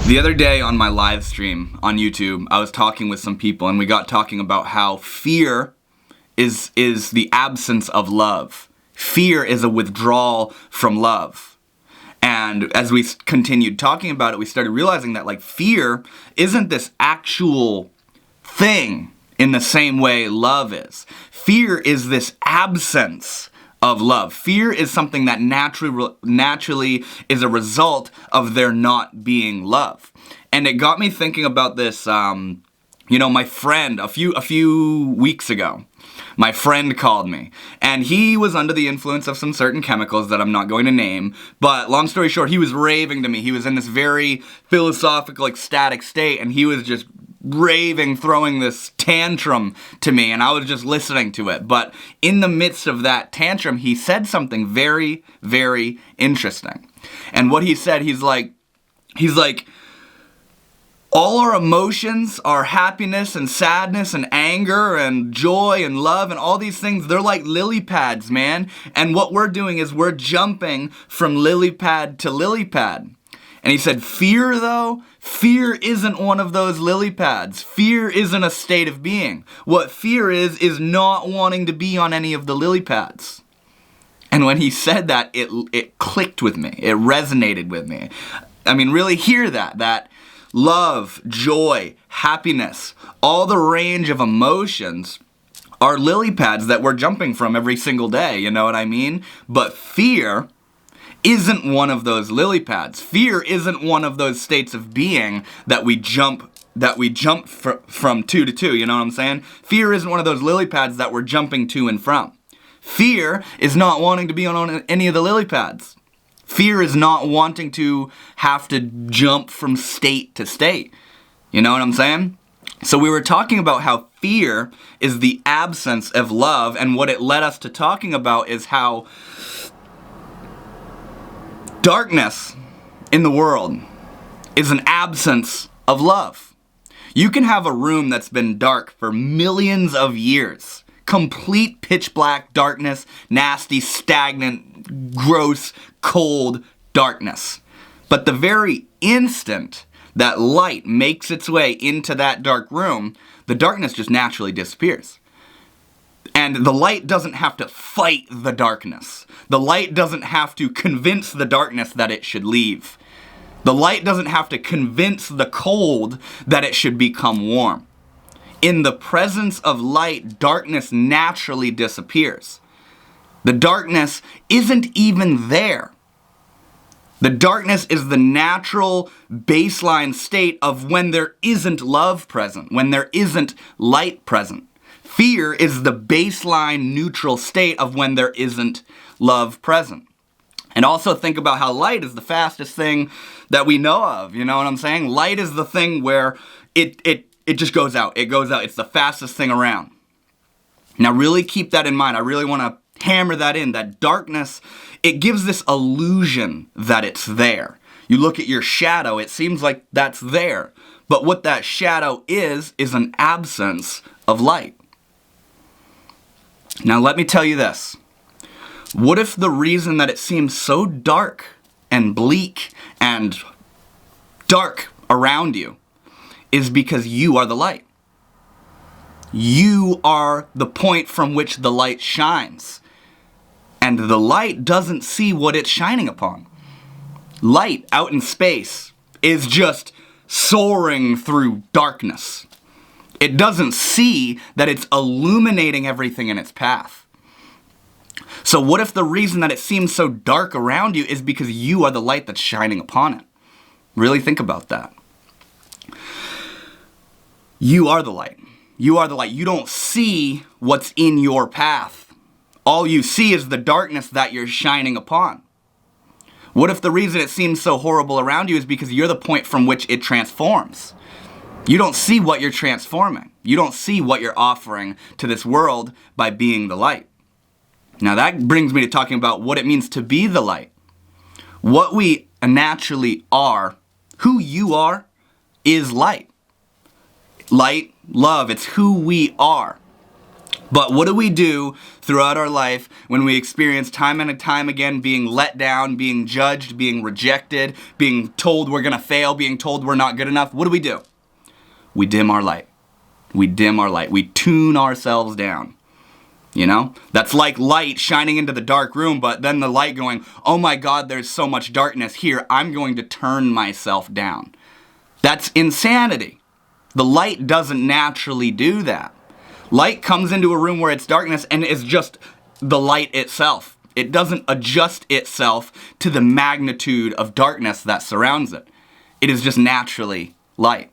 The other day on my live stream on YouTube, I was talking with some people and we got talking about how fear is the absence of love. Fear is a withdrawal from love. And as we continued talking about it, we started realizing that like fear isn't this actual thing in the same way love is. Fear is this absence of love. Fear is something that naturally is a result of there not being love. And it got me thinking about this, my friend, a few weeks ago, my friend called me, and he was under the influence of some certain chemicals that I'm not going to name, but long story short, he was raving to me. He was in this very philosophical, ecstatic state, and he was just raving, throwing this tantrum to me, and I was just listening to it. But in the midst of that tantrum, he said something very, very interesting. And what he said, he's like, all our emotions, our happiness and sadness and anger and joy and love and all these things, they're like lily pads, man. And what we're doing is we're jumping from lily pad to lily pad. And he said, fear though, fear isn't one of those lily pads. Fear isn't a state of being. What fear is not wanting to be on any of the lily pads. And when he said that, it clicked with me. It resonated with me. I mean, really hear that love, joy, happiness, all the range of emotions are lily pads that we're jumping from every single day, you know what I mean? But fear isn't one of those lily pads. Fear isn't one of those states of being that we jump from two to two, you know what I'm saying? Fear isn't one of those lily pads that we're jumping to and from. Fear is not wanting to be on any of the lily pads. Fear is not wanting to have to jump from state to state. You know what I'm saying? So we were talking about how fear is the absence of love, and what it led us to talking about is how darkness in the world is an absence of love. You can have a room that's been dark for millions of years. Complete pitch black darkness, nasty, stagnant, gross, cold darkness. But the very instant that light makes its way into that dark room, the darkness just naturally disappears. And the light doesn't have to fight the darkness. The light doesn't have to convince the darkness that it should leave. The light doesn't have to convince the cold that it should become warm. In the presence of light, darkness naturally disappears. The darkness isn't even there. The darkness is the natural baseline state of when there isn't love present, when there isn't light present. Fear is the baseline neutral state of when there isn't love present. And also think about how light is the fastest thing that we know of, you know what I'm saying? Light is the thing where it just goes out. It goes out. It's the fastest thing around. Now really keep that in mind. I really want to hammer that in. That darkness, it gives this illusion that it's there. You look at your shadow, it seems like that's there. But what that shadow is an absence of light. Now let me tell you this. What if the reason that it seems so dark and bleak and dark around you is because you are the light? You are the point from which the light shines. And the light doesn't see what it's shining upon. Light out in space is just soaring through darkness. It doesn't see that it's illuminating everything in its path. So what if the reason that it seems so dark around you is because you are the light that's shining upon it? Really think about that. You are the light. You are the light. You don't see what's in your path. All you see is the darkness that you're shining upon. What if the reason it seems so horrible around you is because you're the point from which it transforms? You don't see what you're transforming. You don't see what you're offering to this world by being the light. Now that brings me to talking about what it means to be the light. What we naturally are, who you are, is light. Light, love, it's who we are. But what do we do throughout our life when we experience time and time again being let down, being judged, being rejected, being told we're going to fail, being told we're not good enough? What do? We dim our light. We dim our light. We tune ourselves down. You know? That's like light shining into the dark room, but then the light going, oh my God, there's so much darkness here. I'm going to turn myself down. That's insanity. The light doesn't naturally do that. Light comes into a room where it's darkness and is just the light itself. It doesn't adjust itself to the magnitude of darkness that surrounds it. It is just naturally light.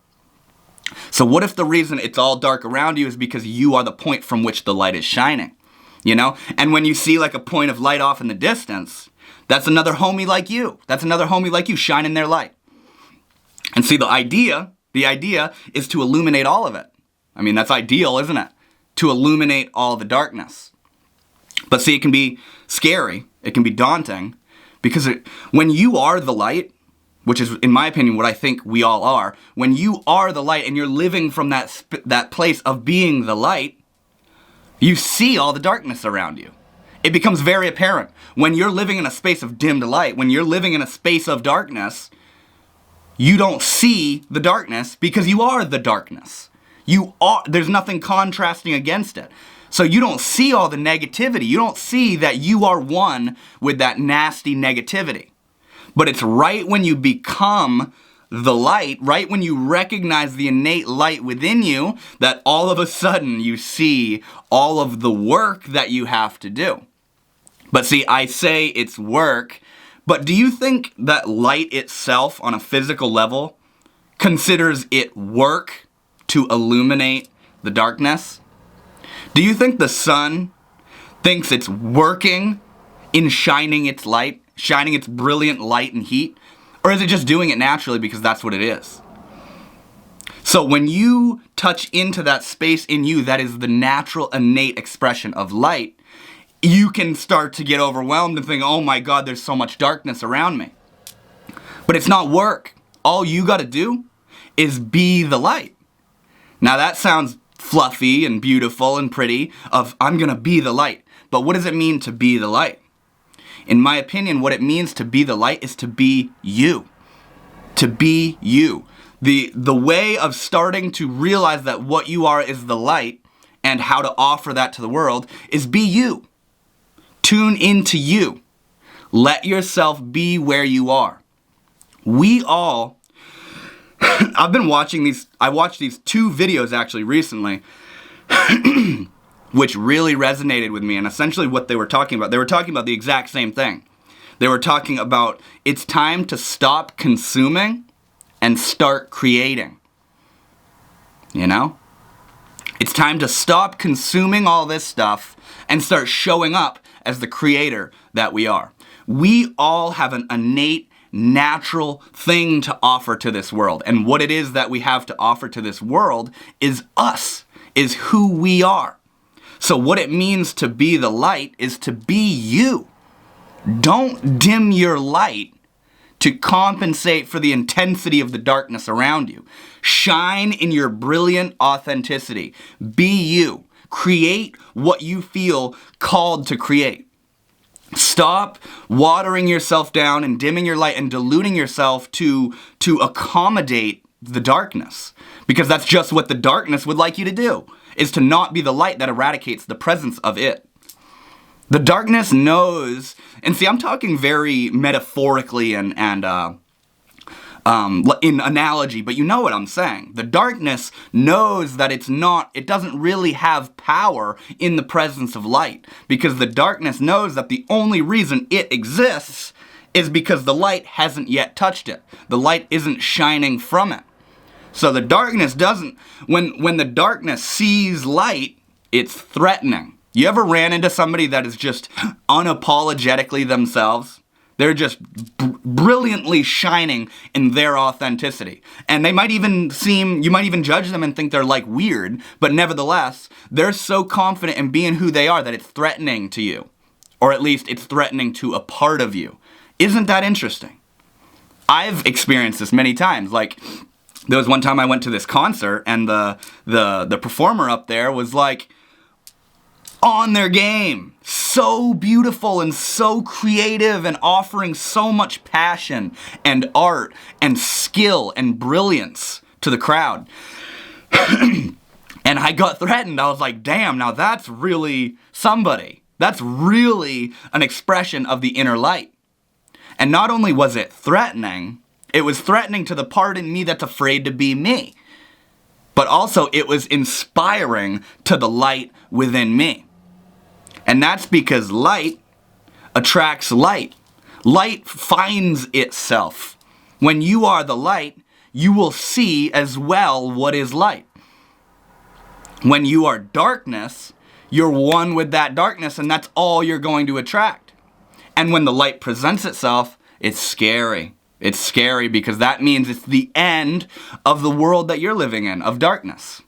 So what if the reason it's all dark around you is because you are the point from which the light is shining? You know? And when you see like a point of light off in the distance, that's another homie like you. That's another homie like you shining their light. And see, the idea is to illuminate all of it. I mean, that's ideal, isn't it? To illuminate all the darkness. But see, it can be scary. It can be daunting. Because when you are the light, which is, in my opinion, what I think we all are, when you are the light and you're living from that place of being the light, you see all the darkness around you. It becomes very apparent. When you're living in a space of dimmed light, when you're living in a space of darkness, you don't see the darkness because you are the darkness. There's nothing contrasting against it. So you don't see all the negativity. You don't see that you are one with that nasty negativity. But it's right when you become the light, right when you recognize the innate light within you, that all of a sudden you see all of the work that you have to do. But see, I say it's work, but do you think that light itself on a physical level considers it work to illuminate the darkness? Do you think the sun thinks it's working in shining its light, shining its brilliant light and heat? Or is it just doing it naturally because that's what it is? So when you touch into that space in you that is the natural, innate expression of light, you can start to get overwhelmed and think, oh my God, there's so much darkness around me. But it's not work. All you got to do is be the light. Now that sounds fluffy and beautiful and pretty, of I'm going to be the light. But what does it mean to be the light? In my opinion, what it means to be the light is to be you. To be you. The way of starting to realize that what you are is the light and how to offer that to the world is be you. Tune into you. Let yourself be where you are. We all... I watched these two videos actually recently, which really resonated with me, and essentially what they were talking about the exact same thing. They were talking about it's time to stop consuming and start creating. You know? It's time to stop consuming all this stuff and start showing up as the creator that we are. We all have an innate, natural thing to offer to this world. And what it is that we have to offer to this world is us, is who we are. So what it means to be the light is to be you. Don't dim your light to compensate for the intensity of the darkness around you. Shine in your brilliant authenticity. Be you. Create what you feel called to create. Stop watering yourself down and dimming your light and diluting yourself to accommodate the darkness. Because that's just what the darkness would like you to do, is to not be the light that eradicates the presence of it. The darkness knows, and see, I'm talking very metaphorically and in analogy, but you know what I'm saying. The darkness knows that it doesn't really have power in the presence of light, because the darkness knows that the only reason it exists is because the light hasn't yet touched it. The light isn't shining from it. So the darkness doesn't, when the darkness sees light, it's threatening. You ever ran into somebody that is just unapologetically themselves? They're just brilliantly shining in their authenticity. And you might even judge them and think they're like weird, but nevertheless, they're so confident in being who they are that it's threatening to you. Or at least it's threatening to a part of you. Isn't that interesting? I've experienced this many times. Like, there was one time I went to this concert and the performer up there was like, on their game. So beautiful and so creative and offering so much passion and art and skill and brilliance to the crowd. And I got threatened. I was like, damn, now that's really somebody. That's really an expression of the inner light. And not only was it threatening, it was threatening to the part in me that's afraid to be me. But also it was inspiring to the light within me. And that's because light attracts light. Light finds itself. When you are the light, you will see as well what is light. When you are darkness, you're one with that darkness, and that's all you're going to attract. And when the light presents itself, it's scary. It's scary because that means it's the end of the world that you're living in, of darkness.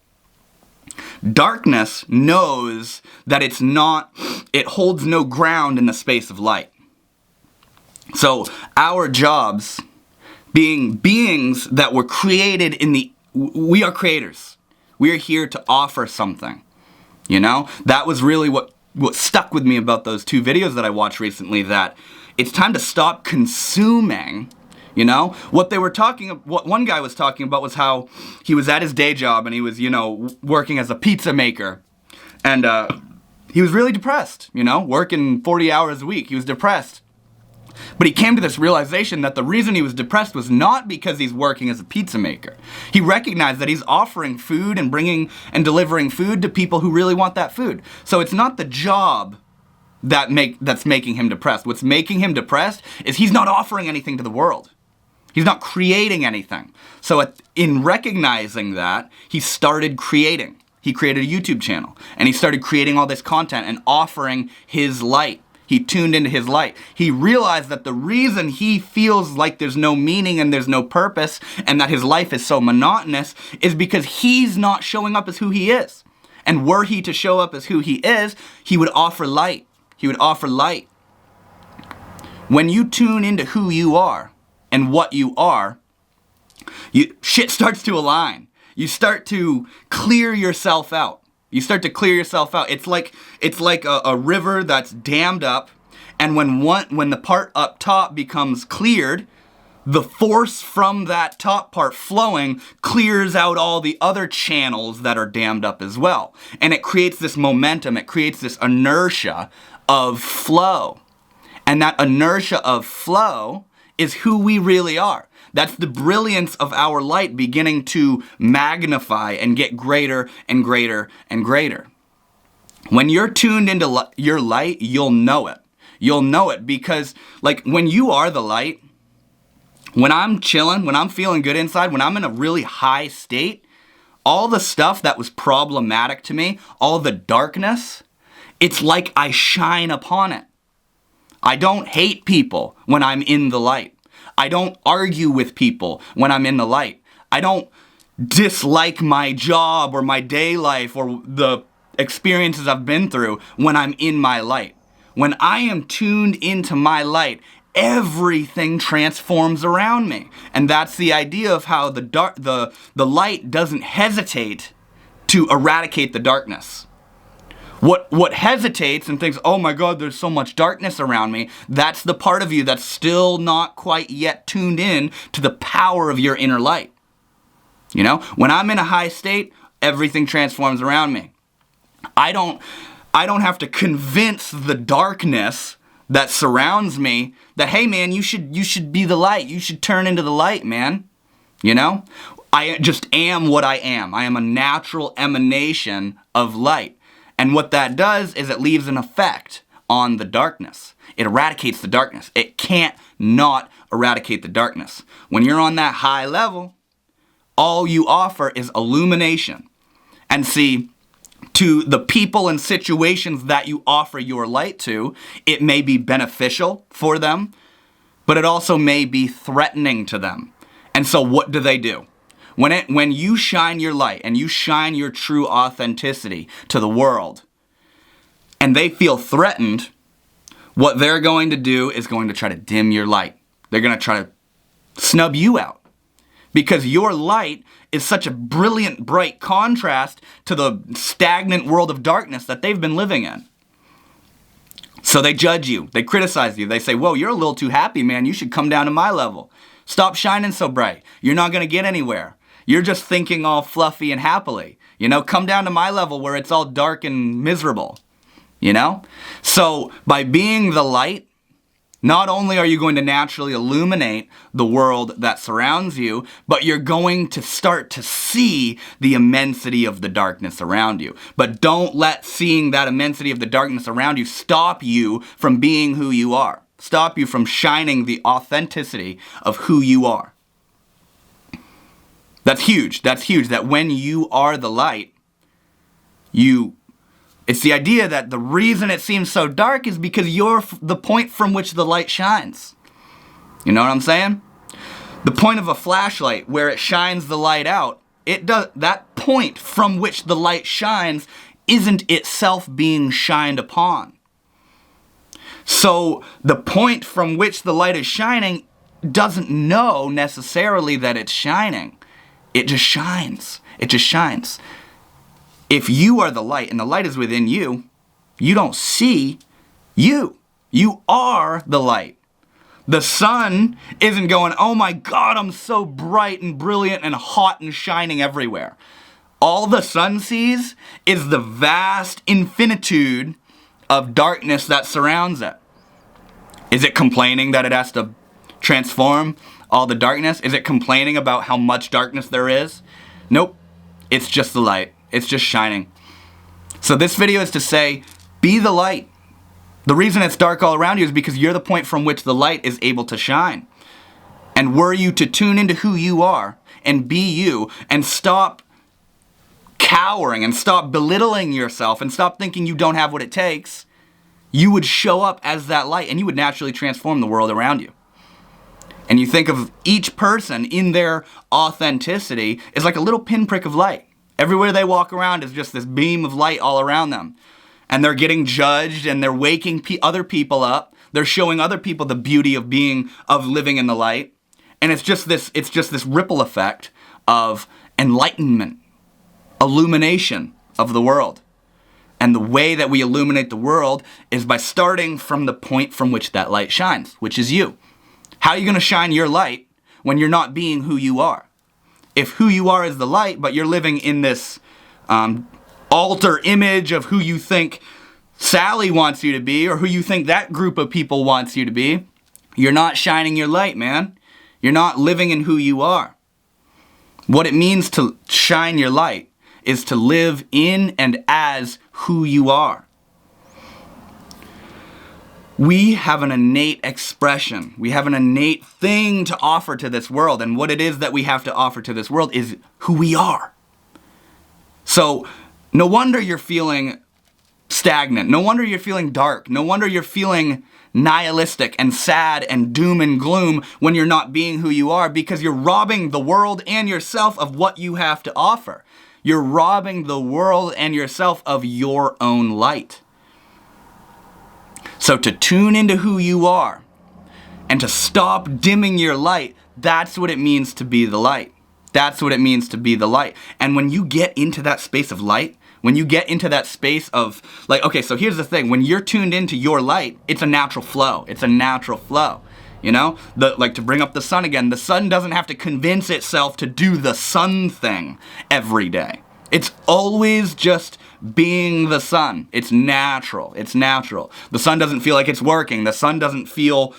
Darkness knows that it holds no ground in the space of light. So our jobs, being beings that were created we are creators. We are here to offer something. You know, that was really what stuck with me about those 2 videos that I watched recently, that it's time to stop consuming. You know, what one guy was talking about was how he was at his day job and he was, working as a pizza maker. And he was really depressed, working 40 hours a week. He was depressed. But he came to this realization that the reason he was depressed was not because he's working as a pizza maker. He recognized that he's offering food and bringing and delivering food to people who really want that food. So it's not the job that's making him depressed. What's making him depressed is he's not offering anything to the world. He's not creating anything. So in recognizing that, he started creating. He created a YouTube channel, and he started creating all this content and offering his light. He tuned into his light. He realized that the reason he feels like there's no meaning and there's no purpose and that his life is so monotonous is because he's not showing up as who he is. And were he to show up as who he is, he would offer light. He would offer light. When you tune into who you are and what you are, shit starts to align. You start to clear yourself out. You start to clear yourself out. It's like a river that's dammed up, and when the part up top becomes cleared, the force from that top part flowing clears out all the other channels that are dammed up as well. And it creates this momentum, it creates this inertia of flow. And that inertia of flow is who we really are. That's the brilliance of our light beginning to magnify and get greater and greater and greater. When you're tuned into your light, you'll know it. You'll know it because, when you are the light, when I'm chilling, when I'm feeling good inside, when I'm in a really high state, all the stuff that was problematic to me, all the darkness, it's like I shine upon it. I don't hate people when I'm in the light. I don't argue with people when I'm in the light. I don't dislike my job or my day life or the experiences I've been through when I'm in my light. When I am tuned into my light, everything transforms around me. And that's the idea of how the light doesn't hesitate to eradicate the darkness. What hesitates and thinks, oh my God, there's so much darkness around me, that's the part of you that's still not quite yet tuned in to the power of your inner light. When I'm in a high state, everything transforms around me. I don't have to convince the darkness that surrounds me that, hey man, you should be the light. You should turn into the light, man. I just am what I am. I am a natural emanation of light. And what that does is it leaves an effect on the darkness. It eradicates the darkness. It can't not eradicate the darkness. When you're on that high level, all you offer is illumination. And see, to the people and situations that you offer your light to, it may be beneficial for them, but it also may be threatening to them. And so what do? When you shine your light and you shine your true authenticity to the world and they feel threatened, what they're going to do is going to try to dim your light. They're going to try to snub you out. because your light is such a brilliant, bright contrast to the stagnant world of darkness that they've been living in. So they judge you, they criticize you, they say, whoa, you're a little too happy, man, you should come down to my level. Stop shining so bright, you're not gonna get anywhere. You're just thinking all fluffy and happily. Come down to my level where it's all dark and miserable. So by being the light, not only are you going to naturally illuminate the world that surrounds you, but you're going to start to see the immensity of the darkness around you. But don't let seeing that immensity of the darkness around you stop you from being who you are. Stop you from shining the authenticity of who you are. That's huge. That's huge. That when you are the light, it's the idea that the reason it seems so dark is because you're the point from which the light shines. You know what I'm saying? The point of a flashlight, where it shines the light out, that point from which the light shines isn't itself being shined upon. So the point from which the light is shining doesn't know necessarily that it's shining. It just shines. It just shines. If you are the light and the light is within you, you don't see you. You are the light. The sun isn't going, oh my God, I'm so bright and brilliant and hot and shining everywhere. All the sun sees is the vast infinitude of darkness that surrounds it. Is it complaining that it has to transform all the darkness? Is it complaining about how much darkness there is? Nope. It's just the light. It's just shining. So this video is to say, be the light. The reason it's dark all around you is because you're the point from which the light is able to shine. And were you to tune into who you are and be you and stop cowering and stop belittling yourself and stop thinking you don't have what it takes, you would show up as that light and you would naturally transform the world around you. And you think of each person in their authenticity as like a little pinprick of light. Everywhere they walk around is just this beam of light all around them. And they're getting judged and they're waking other people up. They're showing other people the beauty of living in the light. And it's just this ripple effect of enlightenment, illumination of the world. And the way that we illuminate the world is by starting from the point from which that light shines, which is you. How are you going to shine your light when you're not being who you are? If who you are is the light, but you're living in this alter image of who you think Sally wants you to be or who you think that group of people wants you to be, you're not shining your light, man. You're not living in who you are. What it means to shine your light is to live in and as who you are. We have an innate expression. We have an innate thing to offer to this world. And what it is that we have to offer to this world is who we are. So no wonder you're feeling stagnant. No wonder you're feeling dark. No wonder you're feeling nihilistic and sad and doom and gloom when you're not being who you are, because you're robbing the world and yourself of what you have to offer. You're robbing the world and yourself of your own light. So to tune into who you are and to stop dimming your light, that's what it means to be the light. That's what it means to be the light. And when you get into that space of light, when you get into that space of okay, so here's the thing. When you're tuned into your light, it's a natural flow. It's a natural flow. To bring up the sun again, the sun doesn't have to convince itself to do the sun thing every day. It's always just being the sun. It's natural. It's natural. The sun doesn't feel like it's working. The sun doesn't feel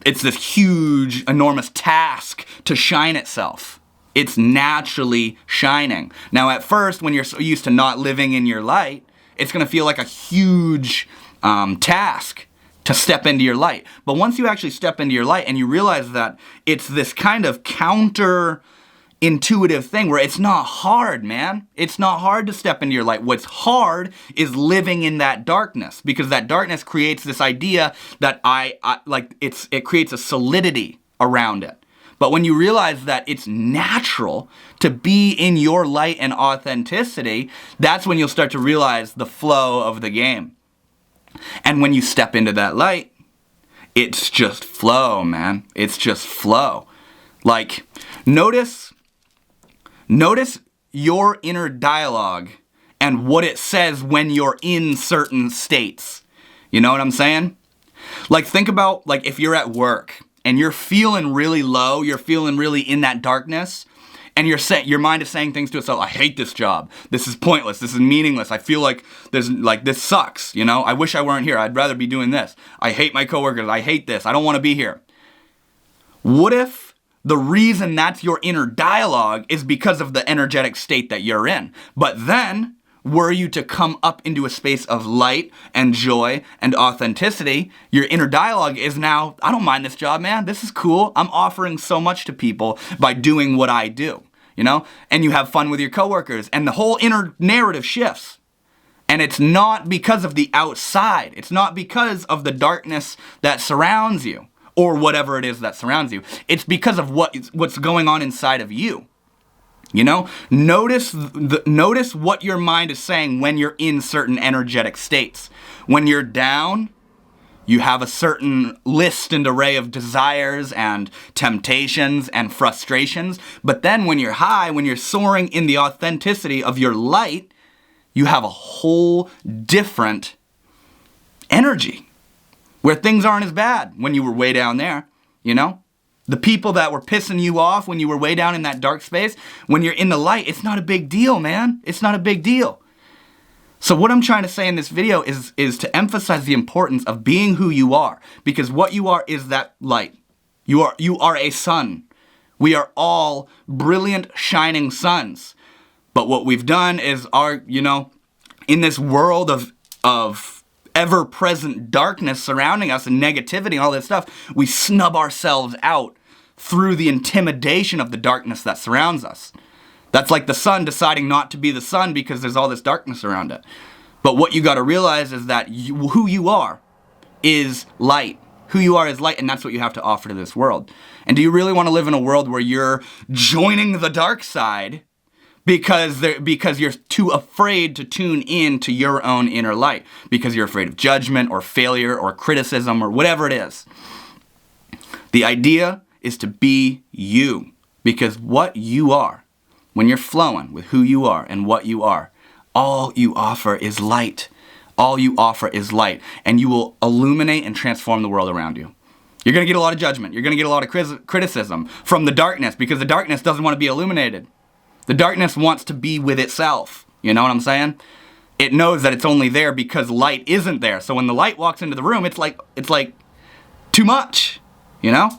it's this huge, enormous task to shine itself. It's naturally shining. Now, at first, when you're so used to not living in your light, it's going to feel like a huge task to step into your light. But once you actually step into your light and you realize that it's this kind of counter-intuitive thing where it's not hard, man. It's not hard to step into your light. What's hard is living in that darkness, because that darkness creates this idea that it creates a solidity around it. But when you realize that it's natural to be in your light and authenticity, that's when you'll start to realize the flow of the game. And when you step into that light, it's just flow, man. It's just flow. Like, notice your inner dialogue and what it says when you're in certain states. You know what I'm saying? Like, think about, like, if you're at work and you're feeling really low, you're feeling really in that darkness, and your mind is saying things to itself, I hate this job. This is pointless. This is meaningless. I feel like this sucks, you know? I wish I weren't here. I'd rather be doing this. I hate my coworkers. I hate this. I don't want to be here. What if the reason that's your inner dialogue is because of the energetic state that you're in? But then, were you to come up into a space of light and joy and authenticity, your inner dialogue is now, I don't mind this job, man. This is cool. I'm offering so much to people by doing what I do, you know? And you have fun with your coworkers, and the whole inner narrative shifts. And it's not because of the outside. It's not because of the darkness that surrounds you, or whatever it is that surrounds you. It's because of what's going on inside of you. You know, notice what your mind is saying when you're in certain energetic states. When you're down, you have a certain list and array of desires and temptations and frustrations. But then when you're high, when you're soaring in the authenticity of your light, you have a whole different energy where things aren't as bad when you were way down there, you know? The people that were pissing you off when you were way down in that dark space, when you're in the light, it's not a big deal, man. It's not a big deal. So what I'm trying to say in this video is to emphasize the importance of being who you are, because what you are is that light. You are a sun. We are all brilliant, shining suns. But what we've done is in this world of ever-present darkness surrounding us and negativity and all this stuff, we snub ourselves out through the intimidation of the darkness that surrounds us. That's like the sun deciding not to be the sun because there's all this darkness around it. But what you got to realize is that who you are is light. Who you are is light, and that's what you have to offer to this world. And do you really want to live in a world where you're joining the dark side because you're too afraid to tune in to your own inner light, because you're afraid of judgment or failure or criticism or whatever it is? The idea is to be you, because what you are, when you're flowing with who you are and what you are, all you offer is light. All you offer is light, and you will illuminate and transform the world around you. You're going to get a lot of judgment. You're going to get a lot of criticism from the darkness, because the darkness doesn't want to be illuminated. The darkness wants to be with itself. You know what I'm saying? It knows that it's only there because light isn't there. So when the light walks into the room, it's like too much, you know?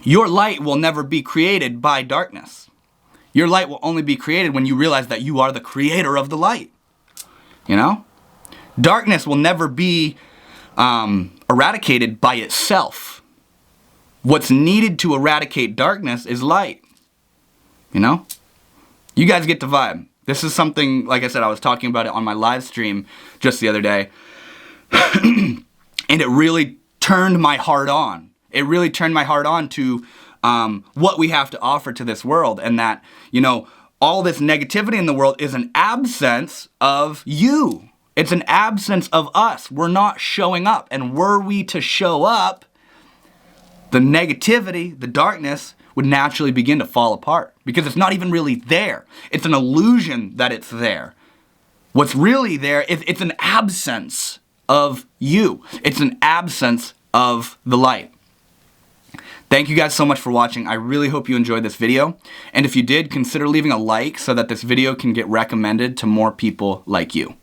Your light will never be created by darkness. Your light will only be created when you realize that you are the creator of the light. You know? Darkness will never be eradicated by itself. What's needed to eradicate darkness is light. You know? You guys get the vibe. This is something, like I said, I was talking about it on my live stream just the other day. And it really turned my heart on. It really turned my heart on to what we have to offer to this world. And that, you know, all this negativity in the world is an absence of you. It's an absence of us. We're not showing up. And were we to show up, the negativity, the darkness, would naturally begin to fall apart, because it's not even really there. It's an illusion that it's there. What's really there is it's an absence of you. It's an absence of the light. Thank you guys so much for watching. I really hope you enjoyed this video. And if you did, consider leaving a like so that this video can get recommended to more people like you.